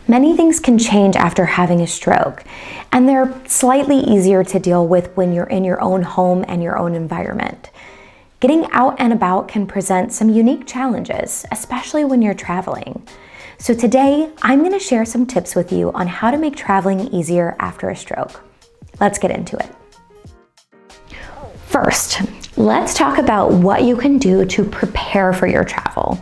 Many things can change after having a stroke, and they're slightly easier to deal with when you're in your own home and your own environment. Getting out and about can present some unique challenges, especially when you're traveling. So today, I'm going to share some tips with you on how to make traveling easier after a stroke. Let's get into it. First, let's talk about what you can do to prepare for your travel.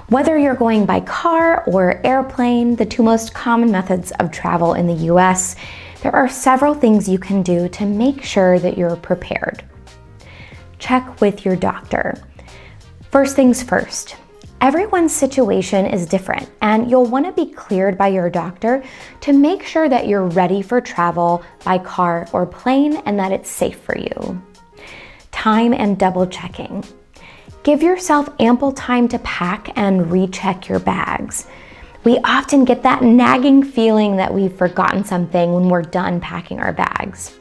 Whether you're going by car or airplane, the two most common methods of travel in the US, there are several things you can do to make sure that you're prepared. Check with your doctor. First things first, everyone's situation is different, and you'll want to be cleared by your doctor to make sure that you're ready for travel by car or plane and that it's safe for you. Time and double checking. Give yourself ample time to pack and recheck your bags. We often get that nagging feeling that we've forgotten something when we're done packing our bags.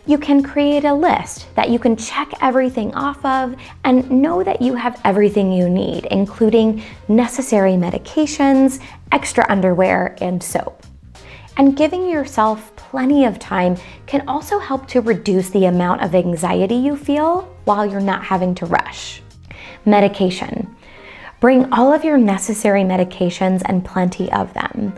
You can create a list that you can check everything off of and know that you have everything you need, including necessary medications, extra underwear, and soap. And giving yourself plenty of time can also help to reduce the amount of anxiety you feel while you're not having to rush. Medication. Bring all of your necessary medications and plenty of them.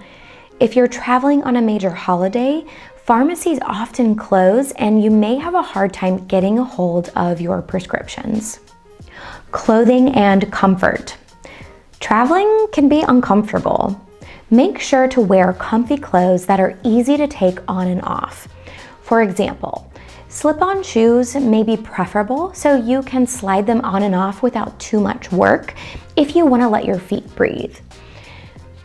If you're traveling on a major holiday, pharmacies often close and you may have a hard time getting a hold of your prescriptions. Clothing and comfort. Traveling can be uncomfortable. Make sure to wear comfy clothes that are easy to take on and off. For example, slip-on shoes may be preferable so you can slide them on and off without too much work if you want to let your feet breathe.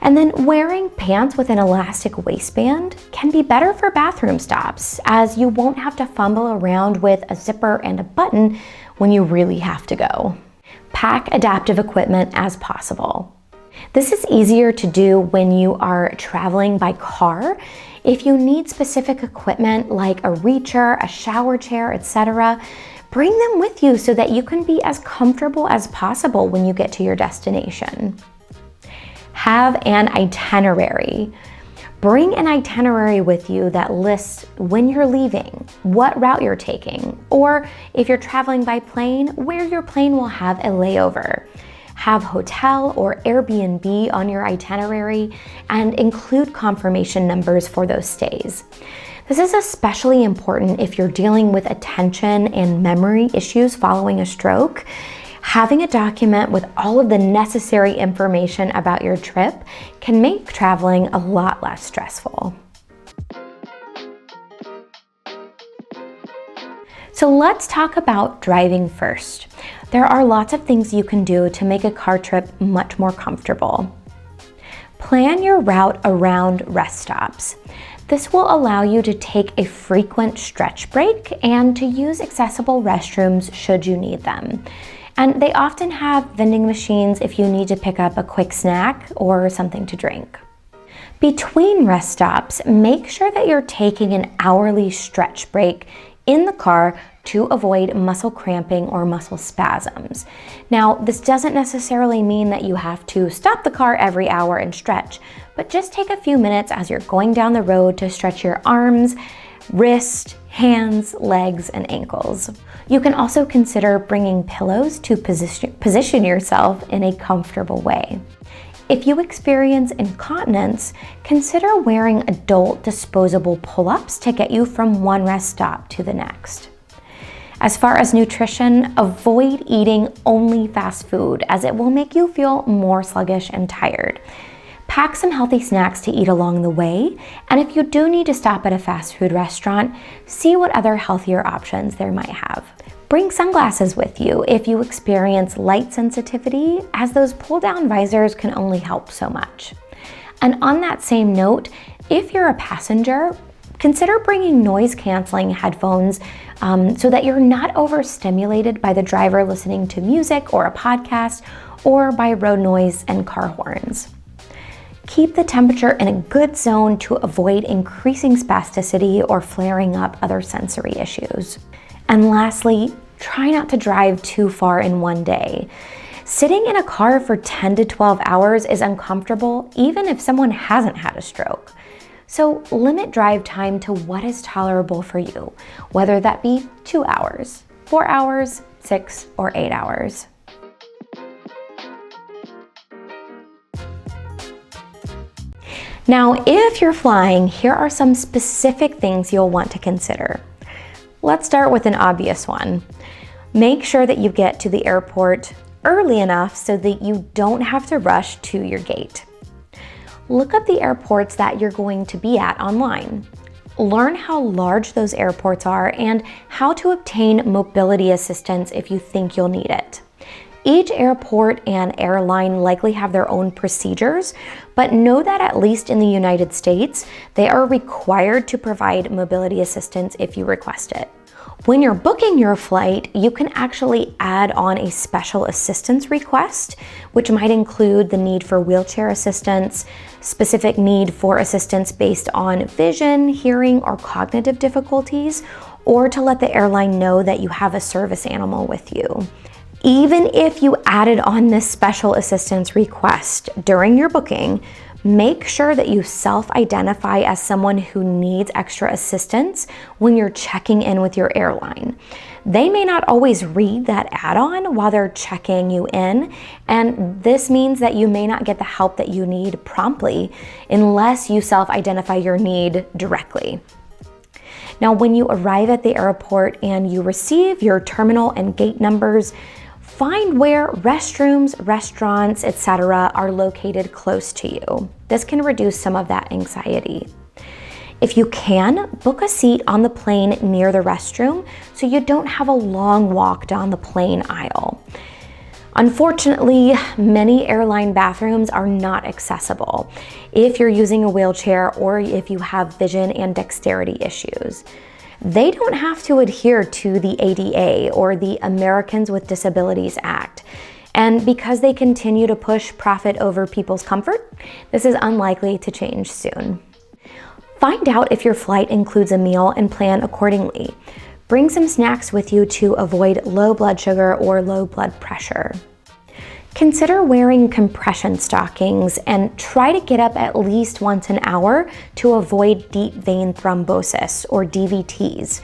And then wearing pants with an elastic waistband can be better for bathroom stops, as you won't have to fumble around with a zipper and a button when you really have to go. Pack adaptive equipment as possible. This is easier to do when you are traveling by car. If you need specific equipment like a reacher, a shower chair, etc., bring them with you so that you can be as comfortable as possible when you get to your destination. Have an itinerary. Bring an itinerary with you that lists when you're leaving, what route you're taking, or if you're traveling by plane, where your plane will have a layover. Have hotel or Airbnb on your itinerary and include confirmation numbers for those stays. This is especially important if you're dealing with attention and memory issues following a stroke. Having a document with all of the necessary information about your trip can make traveling a lot less stressful. So let's talk about driving first. There are lots of things you can do to make a car trip much more comfortable. Plan your route around rest stops. This will allow you to take a frequent stretch break and to use accessible restrooms should you need them. And they often have vending machines if you need to pick up a quick snack or something to drink. Between rest stops, make sure that you're taking an hourly stretch break in the car to avoid muscle cramping or muscle spasms. Now, this doesn't necessarily mean that you have to stop the car every hour and stretch, but just take a few minutes as you're going down the road to stretch your arms, wrists, hands, legs, and ankles. You can also consider bringing pillows to position yourself in a comfortable way. If you experience incontinence, consider wearing adult disposable pull-ups to get you from one rest stop to the next. As far as nutrition, avoid eating only fast food as it will make you feel more sluggish and tired. Pack some healthy snacks to eat along the way, and if you do need to stop at a fast food restaurant, see what other healthier options there might have. Bring sunglasses with you if you experience light sensitivity, as those pull-down visors can only help so much. And on that same note, if you're a passenger, consider bringing noise-canceling headphones so that you're not overstimulated by the driver listening to music or a podcast or by road noise and car horns. Keep the temperature in a good zone to avoid increasing spasticity or flaring up other sensory issues. And lastly, try not to drive too far in one day. Sitting in a car for 10 to 12 hours is uncomfortable, even if someone hasn't had a stroke. So limit drive time to what is tolerable for you, whether that be 2 hours, 4 hours, 6 or 8 hours. Now, if you're flying, here are some specific things you'll want to consider. Let's start with an obvious one. Make sure that you get to the airport early enough so that you don't have to rush to your gate. Look up the airports that you're going to be at online. Learn how large those airports are and how to obtain mobility assistance if you think you'll need it. Each airport and airline likely have their own procedures, but know that at least in the United States, they are required to provide mobility assistance if you request it. When you're booking your flight, you can actually add on a special assistance request, which might include the need for wheelchair assistance, specific need for assistance based on vision, hearing, or cognitive difficulties, or to let the airline know that you have a service animal with you. Even if you added on this special assistance request during your booking, make sure that you self-identify as someone who needs extra assistance when you're checking in with your airline. They may not always read that add-on while they're checking you in, and this means that you may not get the help that you need promptly unless you self-identify your need directly. Now, when you arrive at the airport and you receive your terminal and gate numbers, find where restrooms, restaurants, etc. are located close to you. This can reduce some of that anxiety. If you can, book a seat on the plane near the restroom so you don't have a long walk down the plane aisle. Unfortunately, many airline bathrooms are not accessible if you're using a wheelchair or if you have vision and dexterity issues. They don't have to adhere to the ADA or the Americans with Disabilities Act. And because they continue to push profit over people's comfort, this is unlikely to change soon. Find out if your flight includes a meal and plan accordingly. Bring some snacks with you to avoid low blood sugar or low blood pressure. Consider wearing compression stockings and try to get up at least once an hour to avoid deep vein thrombosis or DVTs.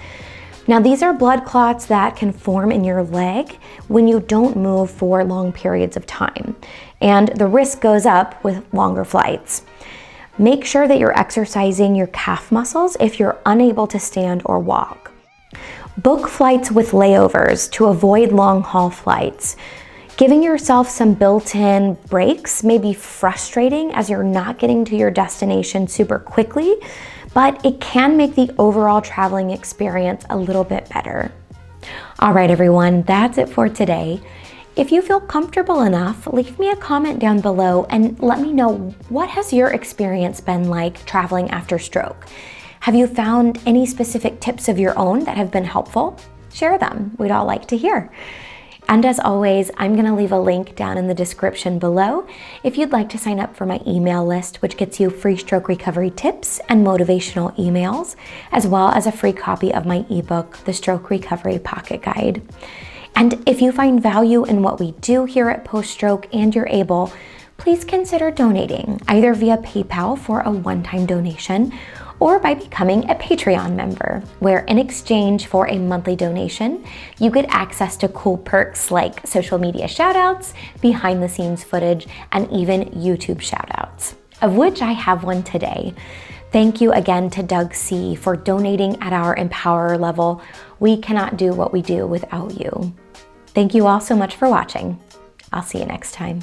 Now, these are blood clots that can form in your leg when you don't move for long periods of time, and the risk goes up with longer flights. Make sure that you're exercising your calf muscles if you're unable to stand or walk. Book flights with layovers to avoid long-haul flights. Giving yourself some built-in breaks may be frustrating as you're not getting to your destination super quickly, but it can make the overall traveling experience a little bit better. All right, everyone, that's it for today. If you feel comfortable enough, leave me a comment down below and let me know, what has your experience been like traveling after stroke? Have you found any specific tips of your own that have been helpful? Share them. We'd all like to hear. And as always, I'm gonna leave a link down in the description below if you'd like to sign up for my email list, which gets you free stroke recovery tips and motivational emails, as well as a free copy of my ebook, The Stroke Recovery Pocket Guide. And if you find value in what we do here at Post Stroke and you're able, please consider donating either via PayPal for a one-time donation or by becoming a Patreon member, where in exchange for a monthly donation, you get access to cool perks like social media shoutouts, behind the scenes footage, and even YouTube shoutouts, of which I have one today. Thank you again to Doug C. for donating at our Empower level. We cannot do what we do without you. Thank you all so much for watching. I'll see you next time.